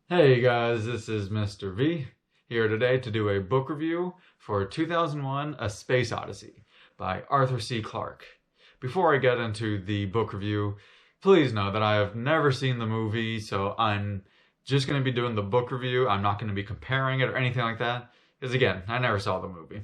Hey guys, this is Mr. V, here today to do a book review for 2001 A Space Odyssey by Arthur C. Clarke. Before I get into the book review, please know that I have never seen the movie, so I'm just going to be doing the book review. I'm not going to be comparing it or anything like that, because again, I never saw the movie.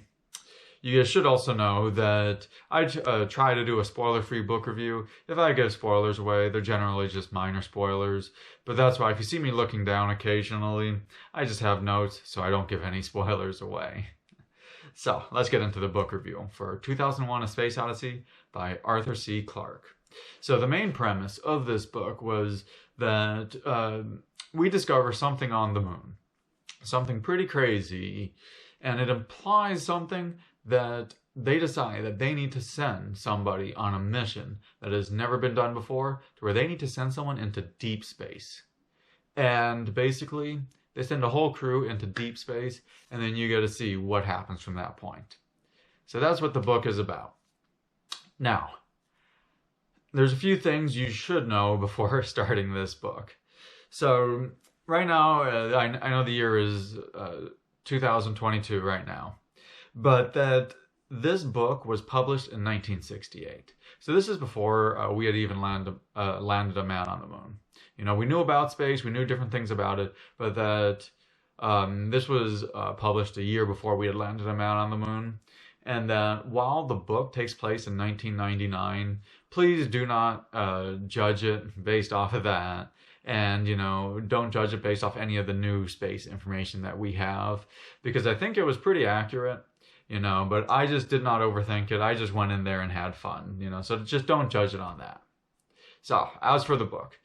You guys should also know that I try to do a spoiler-free book review. If I give spoilers away, they're generally just minor spoilers. But that's why if you see me looking down occasionally, I just have notes so I don't give any spoilers away. So, let's get into the book review for 2001 A Space Odyssey by Arthur C. Clarke. So the main premise of this book was that we discover something on the moon. Something pretty crazy. And it implies something that they decide that they need to send somebody on a mission that has never been done before, to where they need to send someone into deep space. And basically, they send a whole crew into deep space, and then you get to see what happens from that point. So that's what the book is about. Now, there's a few things you should know before starting this book. So right now, I know the year is 2022 right now, but that this book was published in 1968. So this is before we had even landed a man on the moon. You know, we knew about space, we knew different things about it, but that this was published a year before we had landed a man on the moon. And that while the book takes place in 1999, please do not judge it based off of that. And, you know, don't judge it based off any of the new space information that we have, because I think it was pretty accurate, you know, but I just did not overthink it. I just went in there and had fun, you know, so just don't judge it on that. So, as for the book.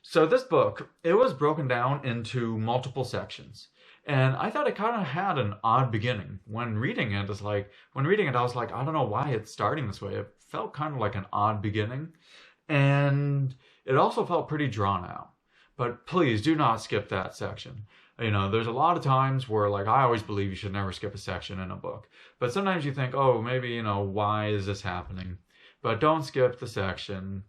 So this book, it was broken down into multiple sections. And I thought it kind of had an odd beginning. When reading it, I was like, I don't know why it's starting this way. It felt kind of like an odd beginning. And it also felt pretty drawn out. But please do not skip that section. You know, there's a lot of times where, like, I always believe you should never skip a section in a book. But sometimes you think, oh, maybe, you know, why is this happening? But don't skip the section.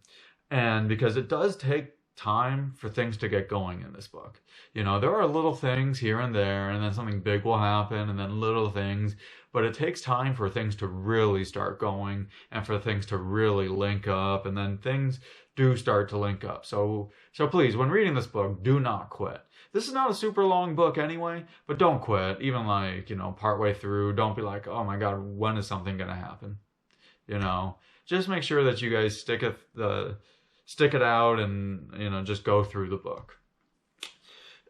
And because it does take time for things to get going in this book. You know, there are little things here and there, and then something big will happen, and then little things. But it takes time for things to really start going, and for things to really link up, and then things do start to link up. So please, when reading this book, do not quit. This is not a super long book anyway, but don't quit. Even like, you know, partway through, don't be like, oh my God, when is something going to happen? You know, just make sure that you guys stick it out and, you know, just go through the book.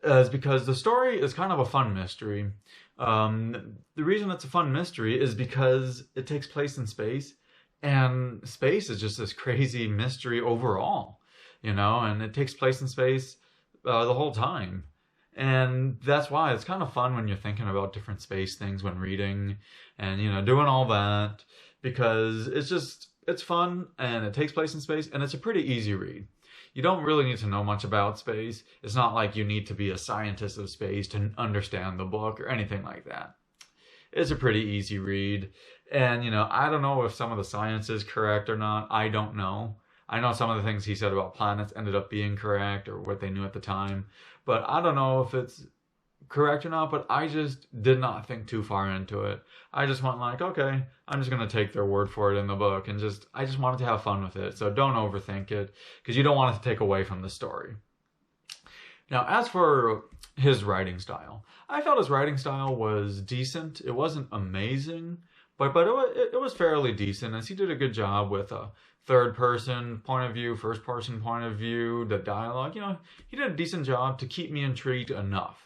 It's because the story is kind of a fun mystery. The reason it's a fun mystery is because it takes place in space, and space is just this crazy mystery overall, you know, and it takes place in space the whole time. And that's why it's kind of fun when you're thinking about different space things when reading and, you know, doing all that, because it's fun and it takes place in space and it's a pretty easy read. You don't really need to know much about space. It's not like you need to be a scientist of space to understand the book or anything like that. It's a pretty easy read. And, you know, I don't know if some of the science is correct or not. I don't know. I know some of the things he said about planets ended up being correct, or what they knew at the time. But I don't know if it's correct or not, but I just did not think too far into it. I just went like, okay, I'm just going to take their word for it in the book, and I just wanted to have fun with it. So don't overthink it, because you don't want it to take away from the story. Now, as for his writing style, I felt his writing style was decent. It wasn't amazing, but it was fairly decent, as he did a good job with a third person point of view, first person point of view, the dialogue. You know, he did a decent job to keep me intrigued enough.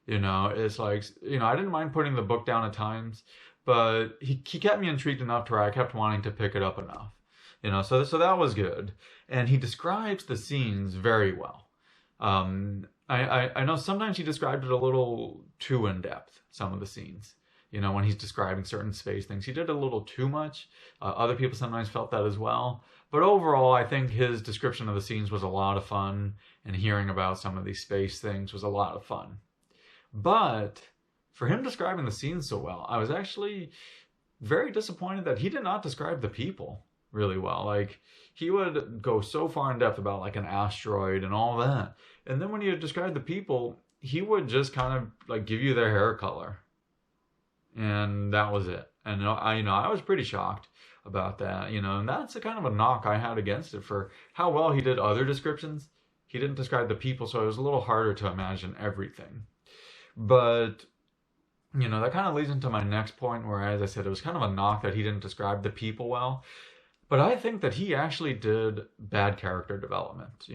You know, it's like, you know, I didn't mind putting the book down at times, but he kept me intrigued enough to where I kept wanting to pick it up enough. You know, so that was good. And he describes the scenes very well. I know sometimes he described it a little too in depth, some of the scenes. You know, when he's describing certain space things, he did a little too much. Other people sometimes felt that as well. But overall, I think his description of the scenes was a lot of fun, and hearing about some of these space things was a lot of fun. But for him describing the scenes so well, I was actually very disappointed that he did not describe the people really well. Like, he would go so far in depth about like an asteroid and all that. And then when he described the people, he would just kind of like give you their hair color, and that was it. And I was pretty shocked about that, and that's a kind of a knock I had against it for how well he did other descriptions. He didn't describe the people, so it was a little harder to imagine everything. But that kind of leads into my next point, where, as I said, it was kind of a knock that he didn't describe the people well. But I think that he actually did bad character development.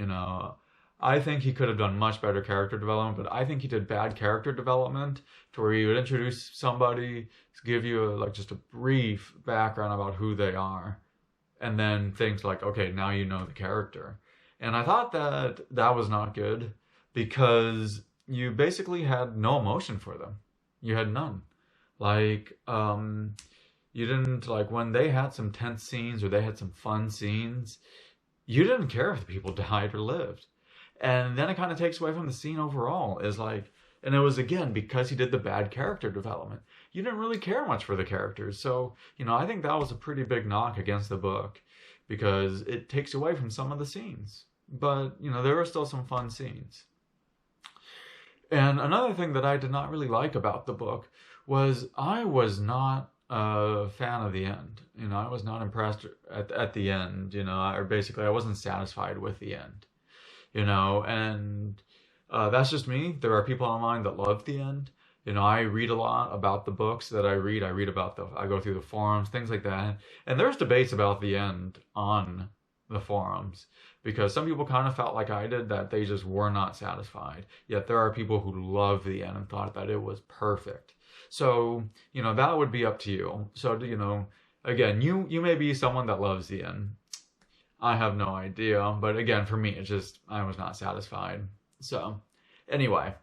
I think he could have done much better character development, but I think he did bad character development to where he would introduce somebody, give you just a brief background about who they are, and then things like, okay, now you know the character. And I thought that that was not good, because you basically had no emotion for them. You had none. You didn't, when they had some tense scenes or they had some fun scenes, you didn't care if the people died or lived. And then it kind of takes away from the scene overall. And it was, again, because he did the bad character development. You didn't really care much for the characters. So, I think that was a pretty big knock against the book, because it takes away from some of the scenes. But, there were still some fun scenes. And another thing that I did not really like about the book was I was not a fan of the end. I was not impressed at the end, or basically I wasn't satisfied with the end. And that's just me. There are people online that love the end. I read a lot about the books that I read. I go through the forums, things like that. And there's debates about the end on the forums, because some people kind of felt like I did, that they just were not satisfied. Yet there are people who love the end and thought that it was perfect. So, that would be up to you. So, again, you may be someone that loves the end. I have no idea. But again, for me, I was not satisfied. So, anyway,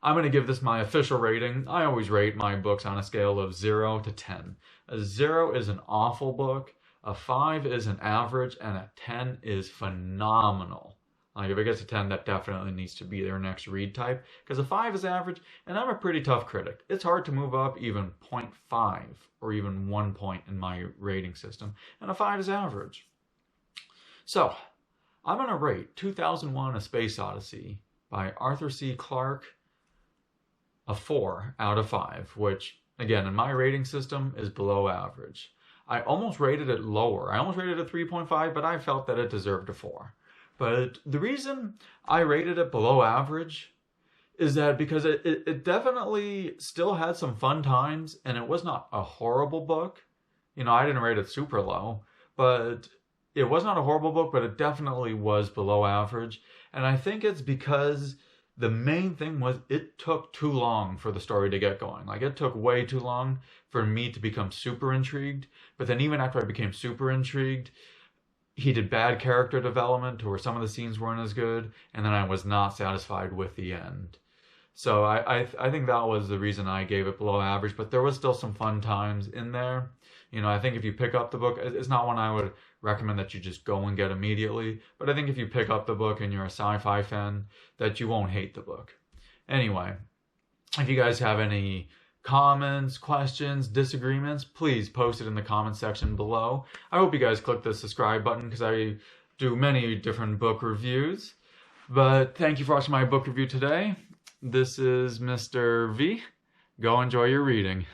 I'm going to give this my official rating. I always rate my books on a scale of 0 to 10. A 0 is an awful book. A 5 is an average, and a 10 is phenomenal. If it gets a 10, that definitely needs to be their next read type, because a 5 is average, and I'm a pretty tough critic. It's hard to move up even 0.5 or even 1 point in my rating system, and a 5 is average. So, I'm going to rate 2001: A Space Odyssey by Arthur C. Clarke a 4 out of 5, which, again, in my rating system is below average. I almost rated it lower. I almost rated it 3.5, but I felt that it deserved a 4. But the reason I rated it below average is that because it definitely still had some fun times, and it was not a horrible book. I didn't rate it super low, but it was not a horrible book, but it definitely was below average. And I think it's because the main thing was it took too long for the story to get going. It took way too long for me to become super intrigued. But then even after I became super intrigued, he did bad character development to where some of the scenes weren't as good, and then I was not satisfied with the end. So I think that was the reason I gave it below average, but there was still some fun times in there. I think if you pick up the book, it's not one I would recommend that you just go and get immediately, but I think if you pick up the book and you're a sci-fi fan, that you won't hate the book. Anyway, if you guys have any comments, questions, disagreements, please post it in the comments section below. I hope you guys click the subscribe button, because I do many different book reviews. But thank you for watching my book review today. This is Mr. V. Go enjoy your reading.